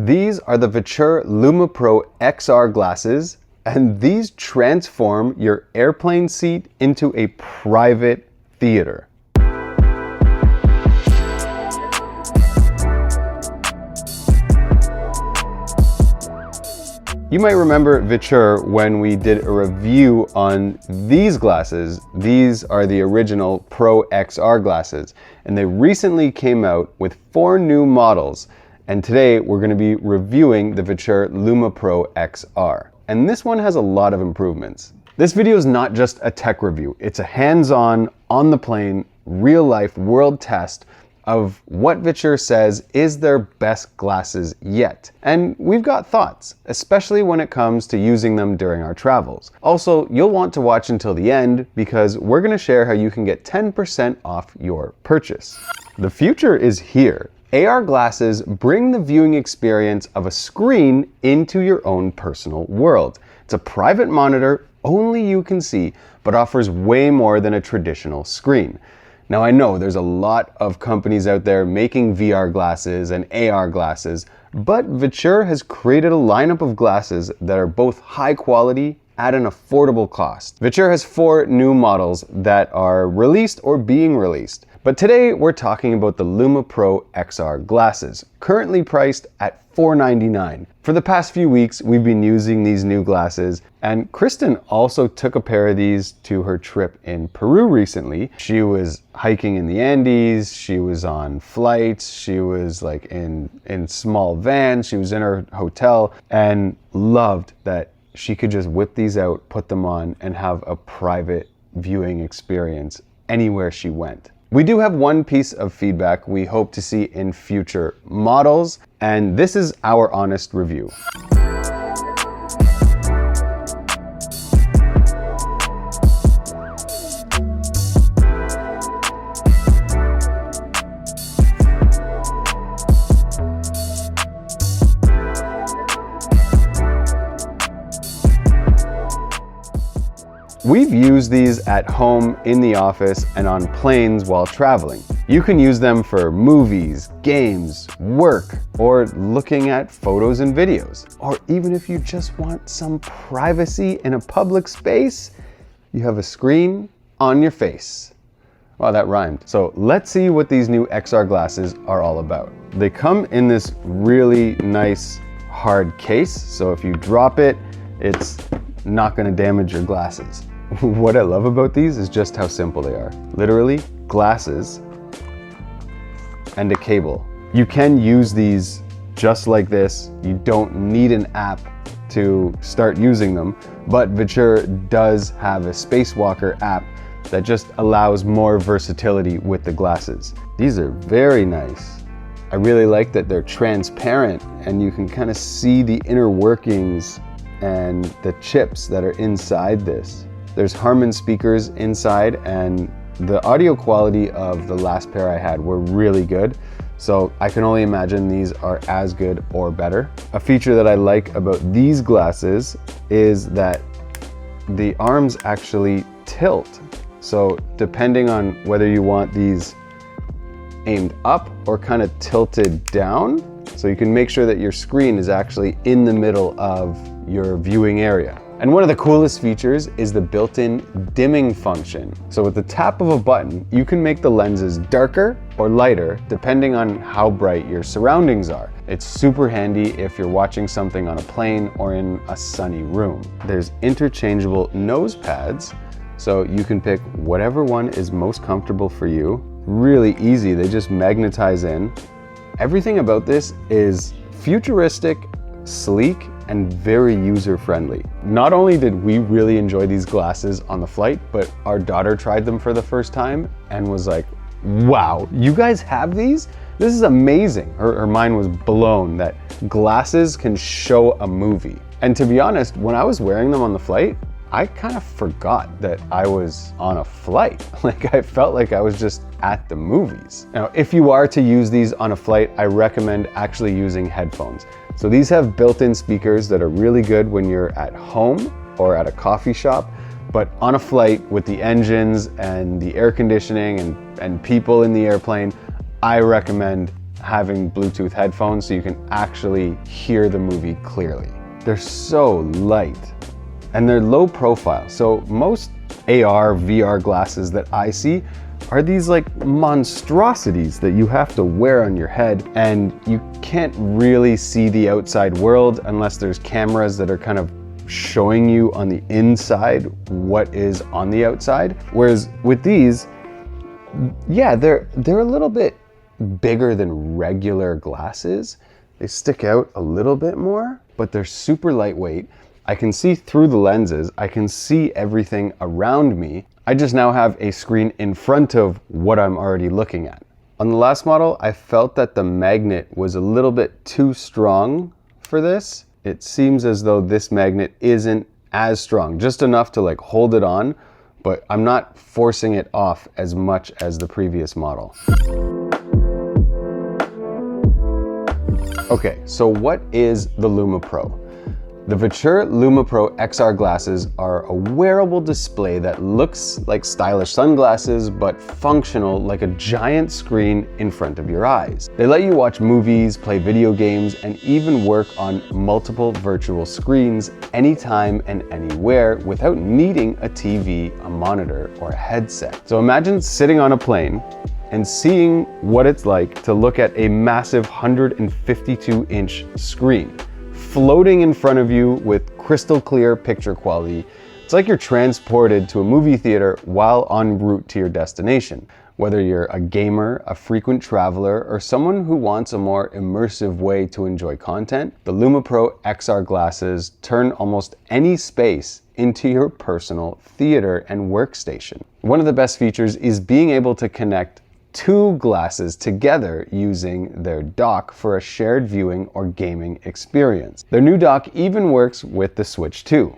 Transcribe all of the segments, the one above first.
These are the VITURE Luma Pro XR glasses, and these transform your airplane seat into a private theater. You might remember VITURE when we did a review on these glasses. These are the original Pro XR glasses, and they recently came out with 4 new models. And today we're going to be reviewing the VITURE Luma Pro XR. And this one has a lot of improvements. This video is not just a tech review. It's a hands-on, on the plane, real-life world test of what VITURE says is their best glasses yet. And we've got thoughts, especially when it comes to using them during our travels. Also, you'll want to watch until the end because we're going to share how you can get 10% off your purchase. The future is here. AR glasses bring the viewing experience of a screen into your own personal world. It's a private monitor only you can see, but offers way more than a traditional screen. Now I know there's a lot of companies out there making VR glasses and AR glasses, but VITURE has created a lineup of glasses that are both high quality at an affordable cost. VITURE has 4 new models that are released or being released. But today we're talking about the Luma Pro XR glasses, currently priced at $499. For the past few weeks, we've been using these new glasses, and Kristen also took a pair of these to her trip in Peru recently. She was hiking in the Andes, she was on flights, she was like in small vans, she was in her hotel, and loved that she could just whip these out, put them on, and have a private viewing experience anywhere she went. We do have one piece of feedback we hope to see in future models, and this is our honest review. We've used these at home, in the office, and on planes while traveling. You can use them for movies, games, work, or looking at photos and videos. Or even if you just want some privacy in a public space, you have a screen on your face. Wow, that rhymed. So let's see what these new XR glasses are all about. They come in this really nice hard case, so if you drop it, it's not gonna damage your glasses. What I love about these is just how simple they are. Literally, glasses and a cable. You can use these just like this. You don't need an app to start using them, but VITURE does have a Spacewalker app that just allows more versatility with the glasses. These are very nice. I really like that they're transparent and you can kind of see the inner workings and the chips that are inside this. There's Harman speakers inside, and the audio quality of the last pair I had were really good, so I can only imagine these are as good or better. A feature that I like about these glasses is that the arms actually tilt. So depending on whether you want these aimed up or kind of tilted down, so you can make sure that your screen is actually in the middle of your viewing area. And one of the coolest features is the built-in dimming function. So with the tap of a button, you can make the lenses darker or lighter depending on how bright your surroundings are. It's super handy if you're watching something on a plane or in a sunny room. There's interchangeable nose pads, so you can pick whatever one is most comfortable for you. Really easy, they just magnetize in. Everything about this is futuristic, sleek, and very user-friendly. Not only did we really enjoy these glasses on the flight, but our daughter tried them for the first time and was like, wow, you guys have these? This is amazing. Her mind was blown that glasses can show a movie. And to be honest, when I was wearing them on the flight, I kind of forgot that I was on a flight. Like I felt like I was just at the movies. Now, if you are to use these on a flight, I recommend actually using headphones. So these have built-in speakers that are really good when you're at home or at a coffee shop, but on a flight with the engines and the air conditioning and people in the airplane, I recommend having Bluetooth headphones so you can actually hear the movie clearly. They're so light and they're low profile. So most AR, VR glasses that I see are these like monstrosities that you have to wear on your head, and you can't really see the outside world unless there's cameras that are kind of showing you on the inside what is on the outside. Whereas with these, yeah, they're a little bit bigger than regular glasses. They stick out a little bit more, but they're super lightweight. I can see through the lenses. I can see everything around me. I just now have a screen in front of what I'm already looking at. On the last model, I felt that the magnet was a little bit too strong for this. It seems as though this magnet isn't as strong, just enough to like hold it on, but I'm not forcing it off as much as the previous model. Okay, so what is the Luma Pro? The VITURE Luma Pro XR glasses are a wearable display that looks like stylish sunglasses, but functional like a giant screen in front of your eyes. They let you watch movies, play video games, and even work on multiple virtual screens anytime and anywhere without needing a TV, a monitor, or a headset. So imagine sitting on a plane and seeing what it's like to look at a massive 152-inch screen floating in front of you with crystal clear picture quality. It's like you're transported to a movie theater while en route to your destination. Whether you're a gamer, a frequent traveler, or someone who wants a more immersive way to enjoy content, the Luma Pro XR glasses turn almost any space into your personal theater and workstation. One of the best features is being able to connect two glasses together using their dock for a shared viewing or gaming experience. Their new dock even works with the Switch 2.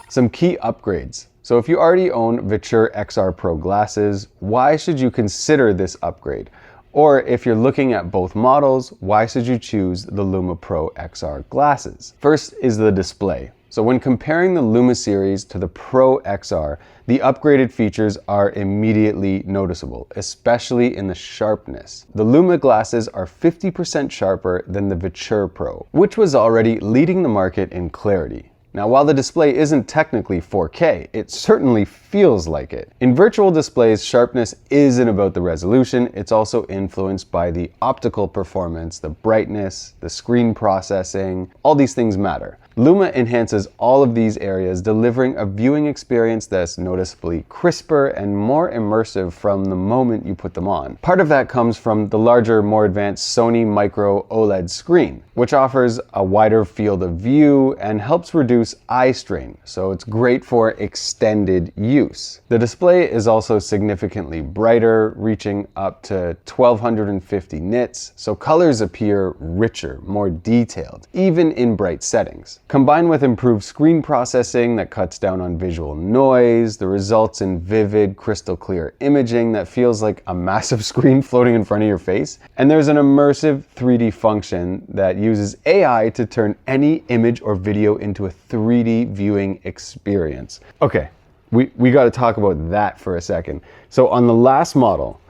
Some key upgrades. So if you already own VITURE XR Pro glasses, why should you consider this upgrade? Or if you're looking at both models, why should you choose the Luma Pro XR glasses? First is the display. So when comparing the Luma series to the Pro XR, the upgraded features are immediately noticeable, especially in the sharpness. The Luma glasses are 50% sharper than the VITURE Pro, which was already leading the market in clarity. Now, while the display isn't technically 4K, it certainly feels like it. In virtual displays, sharpness isn't about the resolution, it's also influenced by the optical performance, the brightness, the screen processing, all these things matter. Luma enhances all of these areas, delivering a viewing experience that's noticeably crisper and more immersive from the moment you put them on. Part of that comes from the larger, more advanced Sony Micro OLED screen, which offers a wider field of view and helps reduce eye strain, so it's great for extended use. The display is also significantly brighter, reaching up to 1250 nits, so colors appear richer, more detailed, even in bright settings. Combined with improved screen processing that cuts down on visual noise, the results in vivid, crystal clear imaging that feels like a massive screen floating in front of your face. And there's an immersive 3D function that uses AI to turn any image or video into a 3D viewing experience. Okay, we got to talk about that for a second. So on the last model,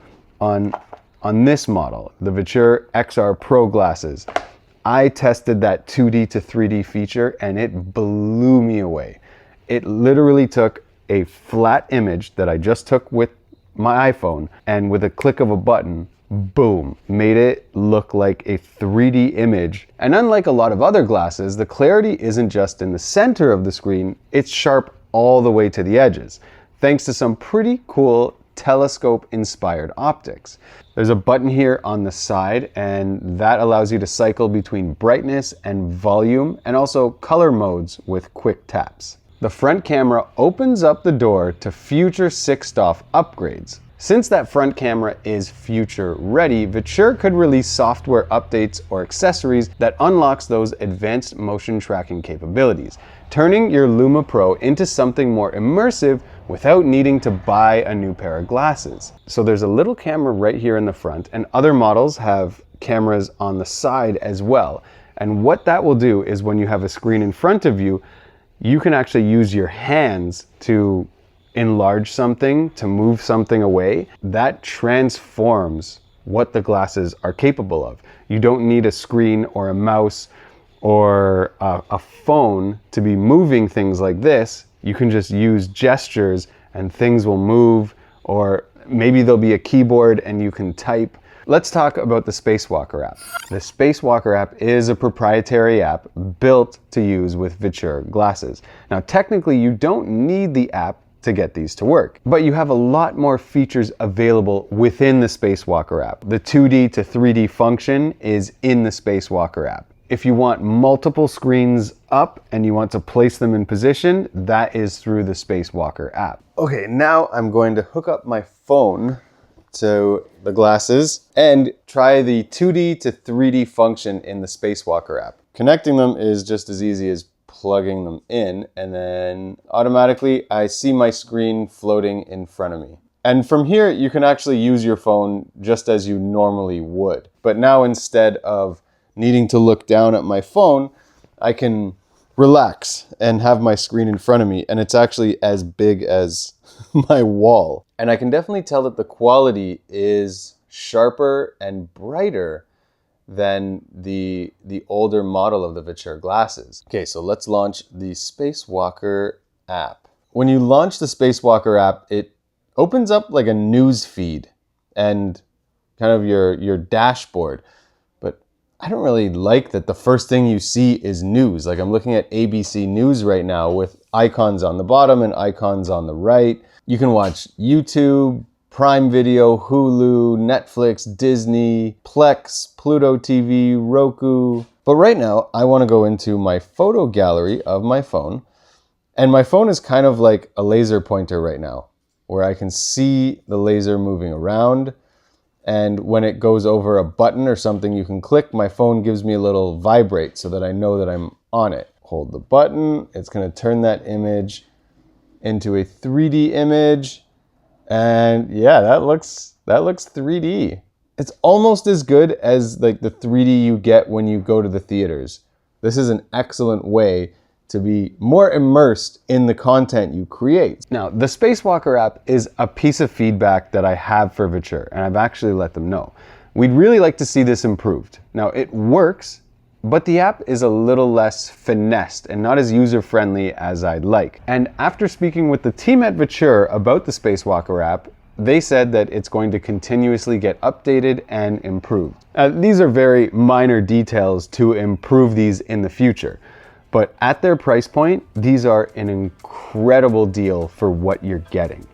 on this model, the VITURE XR Pro glasses, I tested that 2D to 3D feature and it blew me away. It literally took a flat image that I just took with my iPhone and with a click of a button, boom, made it look like a 3D image. And unlike a lot of other glasses, the clarity isn't just in the center of the screen, it's sharp all the way to the edges, thanks to some pretty cool telescope-inspired optics. There's a button here on the side, and that allows you to cycle between brightness and volume, and also color modes with quick taps. The front camera opens up the door to future 6-stop upgrades. Since that front camera is future ready, VITURE could release software updates or accessories that unlocks those advanced motion tracking capabilities, turning your Luma Pro into something more immersive without needing to buy a new pair of glasses. So there's a little camera right here in the front, and other models have cameras on the side as well. And what that will do is when you have a screen in front of you, you can actually use your hands to enlarge something, to move something away. That transforms what the glasses are capable of. You don't need a screen or a mouse or a phone to be moving things like this. You can just use gestures and things will move, or maybe there'll be a keyboard and you can type. Let's talk about the Spacewalker app. The Spacewalker app is a proprietary app built to use with VITURE glasses. Now, technically, you don't need the app to get these to work, but you have a lot more features available within the Spacewalker app. The 2D to 3D function is in the Spacewalker app. If you want multiple screens up and you want to place them in position, that is through the Spacewalker app. Okay, now I'm going to hook up my phone to the glasses and try the 2D to 3D function in the Spacewalker app. Connecting them is just as easy as plugging them in, and then automatically I see my screen floating in front of me. And from here, you can actually use your phone just as you normally would. But now, instead of needing to look down at my phone, I can relax and have my screen in front of me, and it's actually as big as my wall. And I can definitely tell that the quality is sharper and brighter than the older model of the VITURE glasses. Okay, so let's launch the Spacewalker app. When you launch the Spacewalker app, it opens up like a news feed and kind of your dashboard. But I don't really like that the first thing you see is news. Like, I'm looking at ABC News right now with icons on the bottom and icons on the right. You can watch YouTube, Prime Video, Hulu, Netflix, Disney, Plex, Pluto TV, Roku. But right now, I want to go into my photo gallery of my phone. And my phone is kind of like a laser pointer right now, where I can see the laser moving around. And when it goes over a button or something you can click, my phone gives me a little vibrate so that I know that I'm on it. Hold the button, it's going to turn that image into a 3D image. And yeah, that looks 3D. It's almost as good as like the 3D you get when you go to the theaters. This is an excellent way to be more immersed in the content you create. Now, the Spacewalker app is a piece of feedback that I have for VITURE, and I've actually let them know. We'd really like to see this improved. Now, it works, but the app is a little less finessed and not as user-friendly as I'd like. And after speaking with the team at VITURE about the Spacewalker app, they said that it's going to continuously get updated and improved. These are very minor details to improve these in the future, but at their price point, these are an incredible deal for what you're getting.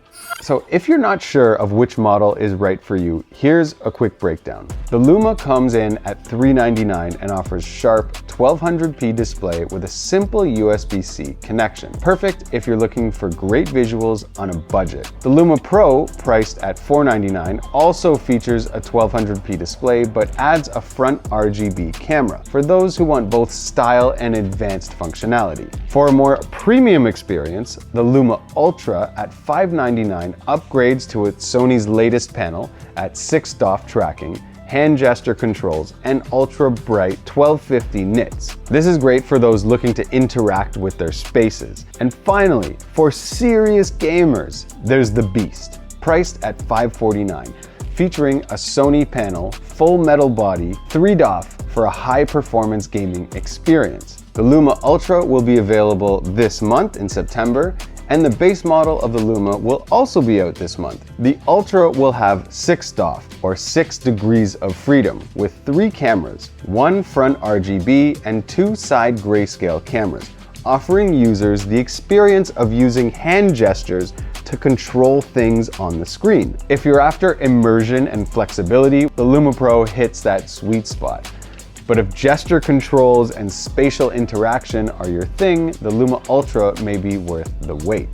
So if you're not sure of which model is right for you, here's a quick breakdown. The Luma comes in at $399 and offers sharp 1200p display with a simple USB-C connection. Perfect if you're looking for great visuals on a budget. The Luma Pro, priced at $499, also features a 1200p display but adds a front RGB camera for those who want both style and advanced functionality. For a more premium experience, the Luma Ultra at $599 upgrades to Sony's latest panel at 6 DoF tracking, hand gesture controls, and ultra bright 1250 nits. This is great for those looking to interact with their spaces. And finally, for serious gamers, there's the Beast, priced at $549, featuring a Sony panel, full metal body, 3 DoF for a high-performance gaming experience. The Luma Ultra will be available this month in September, and the base model of the Luma will also be out this month. The Ultra will have 6 DoF, or 6 degrees of freedom, with 3 cameras, 1 front RGB and 2 side grayscale cameras, offering users the experience of using hand gestures to control things on the screen. If you're after immersion and flexibility, the Luma Pro hits that sweet spot. But if gesture controls and spatial interaction are your thing, the Luma Ultra may be worth the wait.